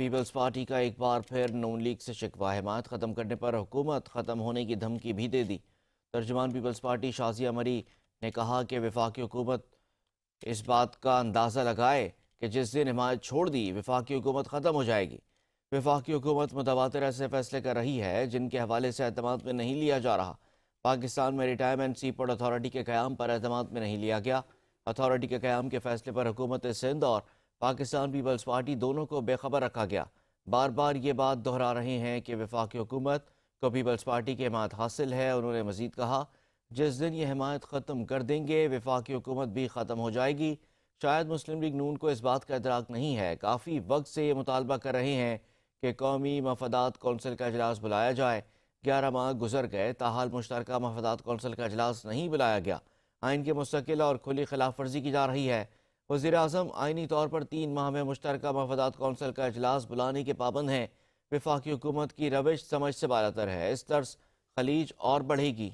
Peoples party کا ایک بار پھر نون لیگ سے شکوہ حمایت ختم کرنے پر حکومت ختم ہونے کی دھمکی بھی دے دی۔ ترجمان پیپلز پارٹی شازیہ مری نے کہا کہ وفاقی حکومت اس بات کا اندازہ لگائے کہ جس دن حمایت چھوڑ دی وفاقی حکومت ختم ہو جائے گی۔ وفاقی حکومت متواتر ایسے فیصلے کر رہی ہے جن کے حوالے سے اعتماد میں نہیں لیا جا رہا۔ پاکستان میں ریٹائرمنٹ سی پورٹ اتھارٹی کے قیام پر اعتماد میں نہیں لیا گیا۔ اتھارٹی کے قیام کے فیصلے پر حکومت سندھ اور پاکستان پیپلز پارٹی دونوں کو بے خبر رکھا گیا۔ بار بار یہ بات دہرا رہے ہیں کہ وفاقی حکومت کو پیپلز پارٹی کی حمایت حاصل ہے۔ انہوں نے مزید کہا جس دن یہ حمایت ختم کر دیں گے وفاقی حکومت بھی ختم ہو جائے گی۔ شاید مسلم لیگ نون کو اس بات کا ادراک نہیں ہے۔ کافی وقت سے یہ مطالبہ کر رہے ہیں کہ قومی مفادات کونسل کا اجلاس بلایا جائے۔ 11 ماہ گزر گئے تاحال مشترکہ مفادات کونسل کا اجلاس نہیں بلایا گیا۔ آئین کی مستقل اور کھلی خلاف ورزی کی جا رہی ہے۔ وزیراعظم آئینی طور پر 3 ماہ میں مشترکہ مفادات کونسل کا اجلاس بلانے کے پابند ہیں۔ وفاقی حکومت کی روش سمجھ سے بالاتر ہے۔ اس طرز خلیج اور بڑھے گی۔